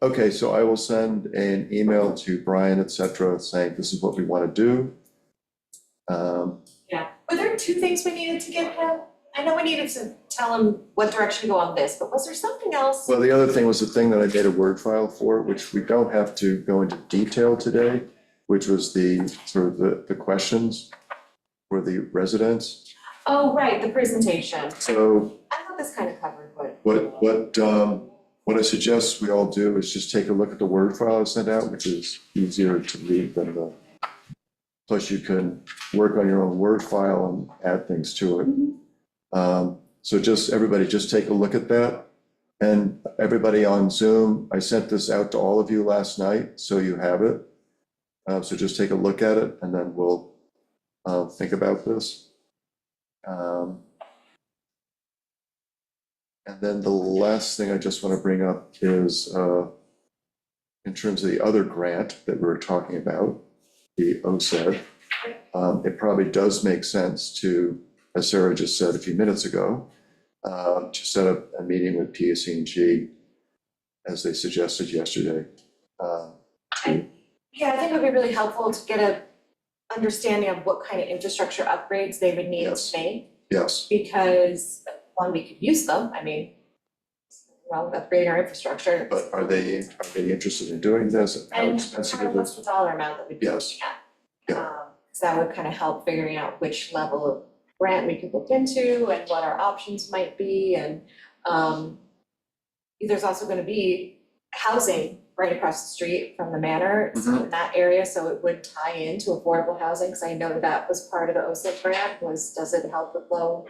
B: Okay, so I will send an email to Brian, et cetera, saying this is what we want to do.
C: Yeah, were there two things we needed to give him? I know we needed to tell him what direction to go on this, but was there something else?
B: Well, the other thing was the thing that I made a Word file for, which we don't have to go into detail today, which was the sort of the questions for the residents.
C: Oh, right, the presentation.
B: So
C: I thought this kind of covered what.
B: what I suggest we all do is just take a look at the Word file I sent out, which is easier to read than the, plus you can work on your own Word file and add things to it. So everybody just take a look at that. And everybody on Zoom, I sent this out to all of you last night, so you have it. So just take a look at it and then we'll think about this. And then the last thing I just want to bring up is in terms of the other grant that we were talking about, the OSED, it probably does make sense to, as Sarah just said a few minutes ago, to set up a meeting with PSE&G as they suggested yesterday.
C: Yeah, I think it would be really helpful to get a understanding of what kind of infrastructure upgrades they would need
B: Yes.
C: to make.
B: Yes,
C: Because, one, we could use them, I mean, well, upgrading our infrastructure.
B: but are they interested in doing this? How
C: And
B: expensive
C: kind of
B: it
C: what's
B: is?
C: the dollar amount that we'd be
B: Yes.
C: looking at?
B: Yeah.
C: Cause that would kind of help figuring out which level of grant we could look into and what our options might be, and there's also gonna be housing right across the street from the manor, it's in that area, so it would tie into affordable housing, cause I know that was part of the OSIP grant, does it help with low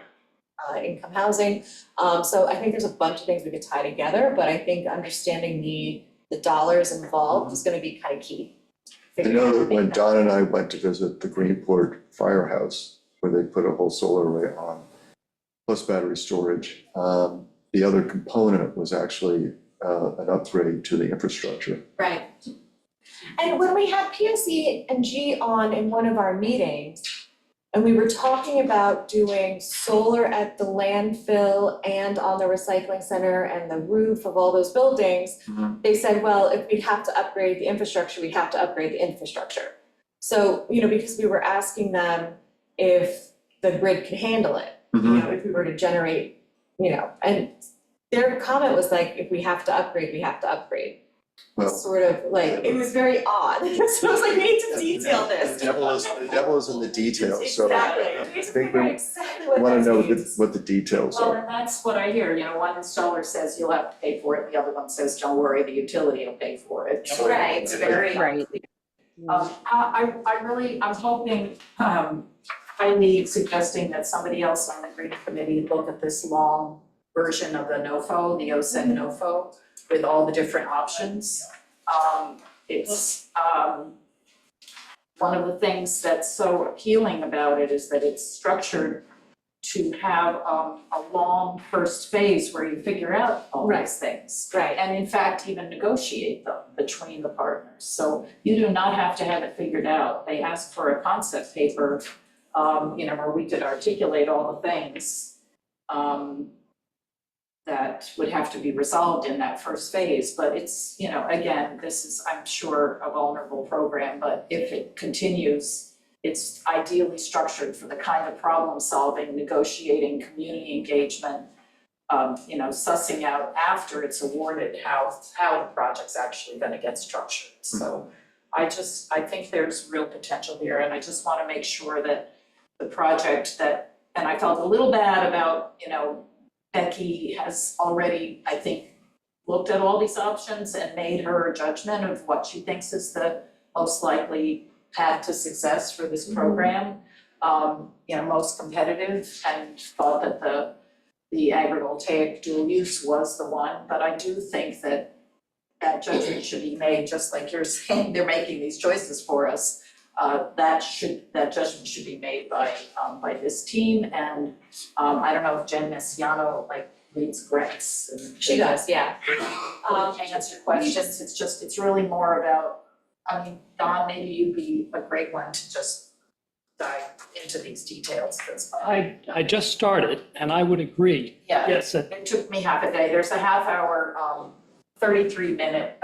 C: income housing? So I think there's a bunch of things we could tie together, but I think understanding the dollars involved is gonna be kind of key.
B: I
C: Figuring out
B: know
C: how
B: that
C: to
B: when
C: make
B: Don and I went to visit the Greenport Firehouse, where they put a whole solar array on, plus battery storage, the other component was actually an upgrade to the infrastructure.
C: Right. And when we had PSE and G on in one of our meetings, and we were talking about doing solar at the landfill and on the recycling center and the roof of all those buildings, they said, well, if we have to upgrade the infrastructure, we have to upgrade the infrastructure. So, because we were asking them if the grid could handle it, if we were to generate, and their comment was like, if we have to upgrade, we have to upgrade.
B: Well,
C: Sort of like, it was very odd, so I was like, we need to detail this.
B: The devil is in the details, so
C: Exactly,
B: I
C: we need to
B: think
C: figure out
B: we
C: exactly what
B: want to
C: that
B: know
C: means.
B: what the details
E: Well,
B: are.
E: and that's what I hear, one installer says you'll have to pay for it, the other one says, don't worry, the utility will pay for it. So
C: Right.
E: it's very
F: Right.
E: I'm hoping, I need suggesting that somebody else on the green committee look at this long version of the NOFO, the OSED NOFO, with all the different options. It's, one of the things that's so appealing about it is that it's structured to have, a long first phase where you figure out all these things.
C: Right.
E: And in fact, even negotiate them between the partners. So you do not have to have it figured out. They ask for a concept paper, where we could articulate all the things, that would have to be resolved in that first phase. But it's, again, this is, I'm sure, a vulnerable program, but if it continues, it's ideally structured for the kind of problem solving, negotiating, community engagement, sussing out after it's awarded how the project's actually gonna get structured. So I think there's real potential here, and I just wanna make sure that the project that, and I felt a little bad about, Becky has already, I think, looked at all these options and made her judgment of what she thinks is the most likely path to success for this program. Most competitive, and thought that the agrivoltaic dual use was the one, but I do think that judgment should be made, just like you're saying, they're making these choices for us. That judgment should be made by this team, and I don't know if Jen Messiano leads grants and
C: She does, yeah.
E: answer questions. It's really more about, Don, maybe you'd be a great one to just dive into these details, because
H: I just started, and I would agree.
E: yeah,
H: Yes,
E: it took me half a day. There's a half hour, 33-minute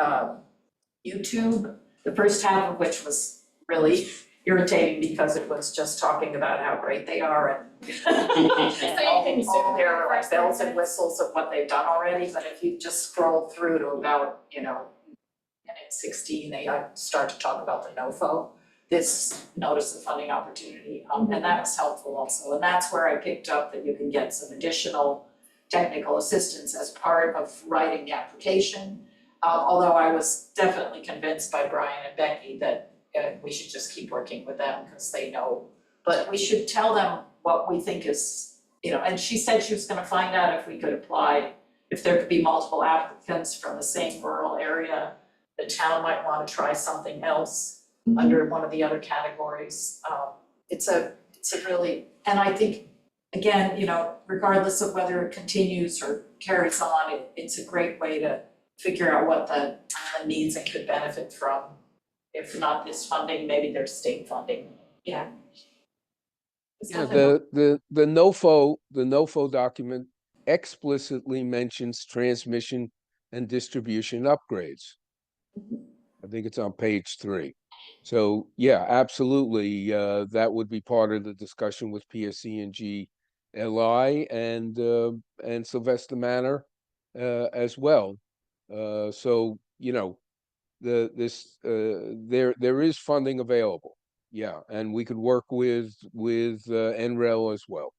E: YouTube, the first half of which was really irritating because it was just talking about how great they are and all their like bells and whistles of what they've done already. But if you just scroll through to about, minute 16, they start to talk about the NOFO, this notice of funding opportunity, and that was helpful also. And that's where I picked up that you can get some additional technical assistance as part of writing the application. Although I was definitely convinced by Brian and Becky that we should just keep working with them because they know. But we should tell them what we think is, and she said she was gonna find out if we could apply, if there could be multiple applicants from the same rural area. The town might wanna try something else under one of the other categories. It's a really, and I think, again, regardless of whether it continues or carries on, it's a great way to figure out what the needs and could benefit from. If not this funding, maybe there's state funding.
C: Yeah.
D: The NOFO document explicitly mentions transmission and distribution upgrades. I think it's on page 3. So yeah, absolutely, that would be part of the discussion with PSE&G LI and Sylvester Manor as well. So there is funding available. Yeah, and we could work with NREL as well.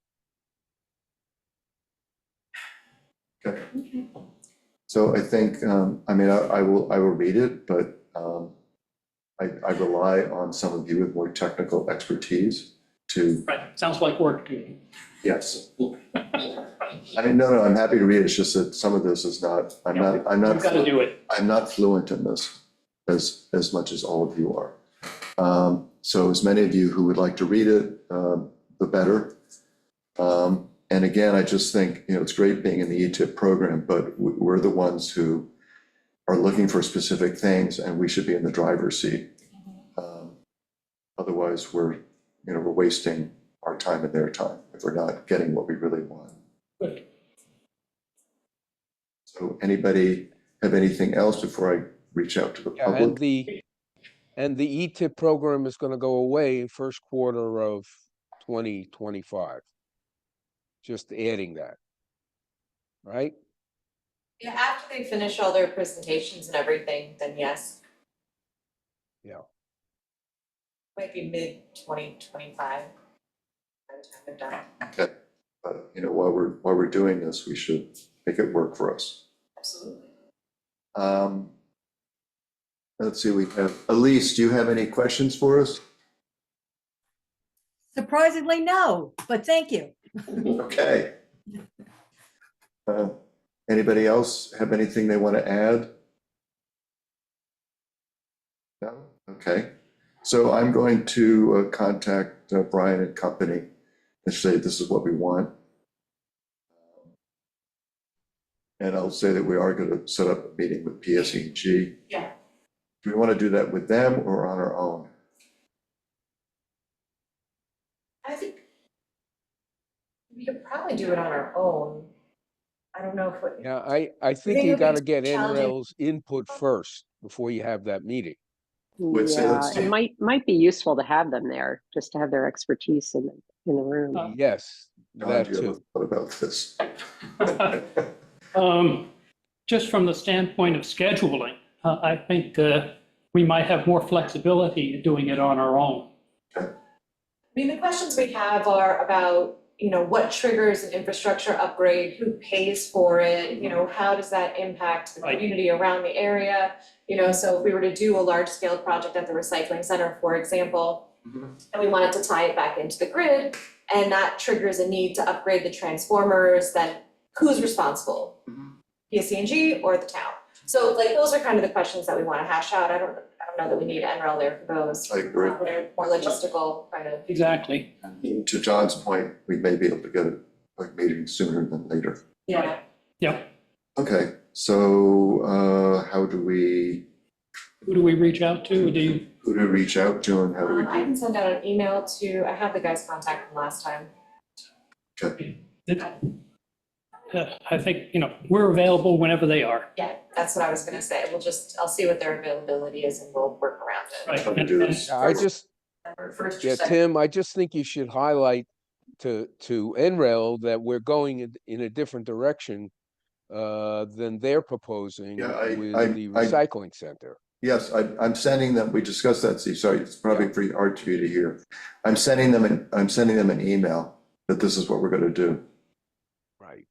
B: Okay. So I think, I will read it, but I rely on some of you with more technical expertise to,
H: right, sounds like work to me.
B: yes. No, I'm happy to read it. It's just that some of this is not, I'm
H: You've gotta do it.
B: I'm not fluent in this as much as all of you are. So as many of you who would like to read it, the better. And again, I just think, it's great being in the ETIP program, but we're the ones who are looking for specific things, and we should be in the driver's seat. Otherwise, we're wasting our time and their time if we're not getting what we really want.
H: Good.
B: So anybody have anything else before I reach out to the
D: Yeah,
B: public?
D: and the ETIP program is going to go away in first quarter of 2025. Just adding that, right?
C: Yeah, after they finish all their presentations and everything, then yes.
D: Yeah.
C: Might be mid-2025 by the time they're done.
B: Okay. But while we're doing this, we should make it work for us.
C: Absolutely.
B: let's see, we have, Elise, do you have any questions for us?
I: Surprisingly, no, but thank you.
B: Okay. Anybody else have anything they want to add? No? Okay. So I'm going to contact Brian and company and say this is what we want. And I'll say that we are going to set up a meeting with PSEG.
E: Yeah.
B: Do we want to do that with them or on our own?
C: I think we could probably do it on our own. I don't know if it.
D: Yeah, I think
C: think
D: you
C: it'll be
D: gotta get
C: challenging.
D: NREL's input first before you have that meeting.
B: Would say
F: Yeah,
B: let's
F: it
B: see.
F: might be useful to have them there, just to have their expertise in the room.
D: Yes,
B: Don,
D: that
B: do you have a
D: too.
B: thought about this?
H: Just from the standpoint of scheduling, I think we might have more flexibility in doing it on our own.
C: I mean, the questions we have are about, what triggers an infrastructure upgrade, who pays for it, how does that impact the
H: Right.
C: community around the area? So if we were to do a large scale project at the recycling center, for example, and we wanted to tie it back into the grid, and that triggers a need to upgrade the transformers, then who's responsible? PSE&G or the town? So like, those are kind of the questions that we wanna hash out. I don't know that we need NREL there for those.
B: I agree.
C: They're more logistical kind of.
H: Exactly.
B: To John's point, we may be able to get a meeting sooner than later.
C: Yeah.
H: Yeah.
B: Okay, so how do we,
H: Who do we reach out to? Do you,
B: who do we reach out to and how do we
C: I
B: do?
C: can send out an email I have the guy's contact from last time.
B: Okay.
H: I think, we're available whenever they are.
C: Yeah, that's what I was gonna say. I'll see what their availability is and we'll work around it.
H: Right.
B: How to do this.
D: I just,
E: First or
D: yeah,
E: second.
D: Tim, I just think you should highlight to NREL that we're going in a different direction than they're proposing
B: Yeah,
D: with the
B: I-
D: recycling center.
B: Yes, I'm sending them, we discussed that, Steve, sorry, it's probably pretty hard for you to hear. I'm sending them an email that this is what we're gonna do.
D: Right.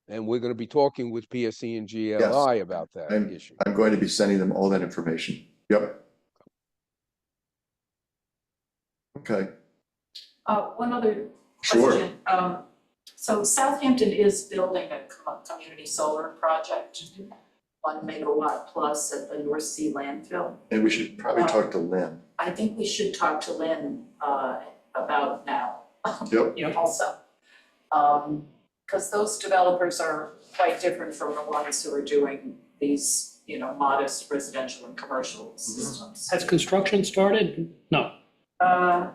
D: And we're gonna be talking with PSE and GLI about that issue.
B: I'm going to be sending them all that information. Yep. Okay,
E: One other
B: sure.
E: question. So Southampton is building a community solar project, 1 megawatt plus at the North Sea landfill.
B: And we should probably talk to Lynn.
E: I think we should talk to Lynn about now
B: Yep.
E: also. Because those developers are quite different from the ones who are doing these, modest residential and commercial systems.
H: Has construction started? No.
E: I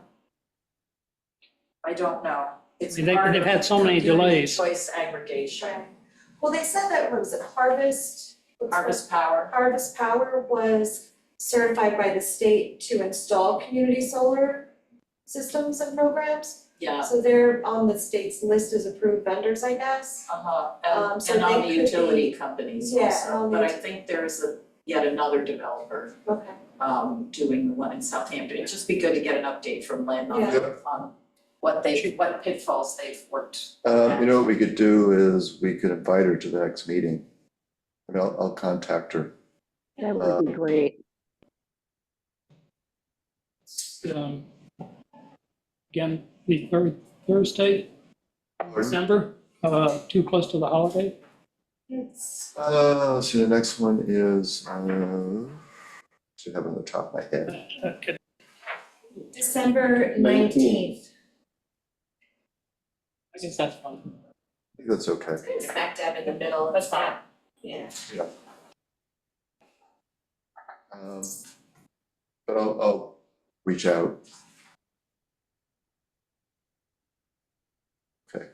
E: don't know. It's
H: They've
E: part
H: had
E: of
H: so many
E: community
H: delays.
E: Choice aggregation,
C: Well, they said that, what was it, Harvest
E: Power.
C: Harvest Power was certified by the state to install community solar systems and programs.
E: Yeah,
C: So they're on the state's list as approved vendors, I guess. So
E: and on
C: they
E: the
C: could
E: utility
C: be-
E: companies
C: yeah,
E: also,
C: on the
E: but I
C: ut-
E: think there's yet another developer
C: Okay.
E: doing the one in Southampton. It'd just be good to get an update from Lynn
C: Yeah.
E: on what pitfalls they've worked.
B: You know what we could do is we could invite her to the next meeting. And I'll contact her.
F: That would be great.
H: Again, the third Thursday, December, too close to the holiday.
C: It's
B: Let's see, the next one is, should have it on the top of my head.
H: Okay.
C: December 19th.
H: I guess that's fine.
B: I think that's okay.
C: Smack dab in the middle.
H: That's fine.
C: Yeah.
B: But I'll reach out. Okay.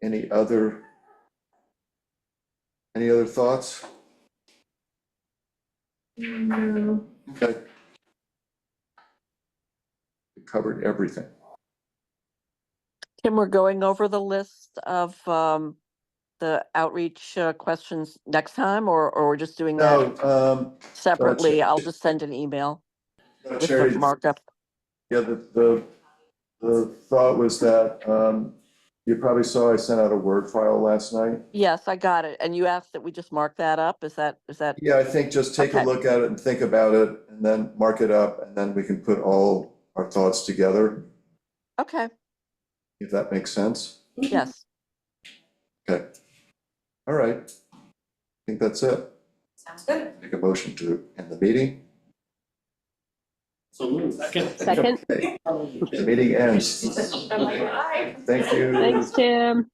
B: Any other thoughts?
C: No.
B: Okay. We covered everything.
J: Tim, we're going over the list of the outreach questions next time, or we're just doing that
B: No,
J: separately? I'll just send an email with the
B: Charity,
J: markup.
B: yeah, the thought was that, You probably saw I sent out a Word file last night.
J: Yes, I got it. And you asked that we just mark that up? Is that?
B: Yeah, I think just take a
J: Okay.
B: look at it and think about it and then mark it up and then we can put all our thoughts together,
J: Okay,
B: if that makes sense.
J: yes.
B: Okay. All right. I think that's it.
C: Sounds good.
B: Make a motion to end the meeting.
A: So moved.
F: Second,
B: Okay. The meeting ends.
C: I'm like, "Bye."
B: Thank you.
F: thanks, Tim.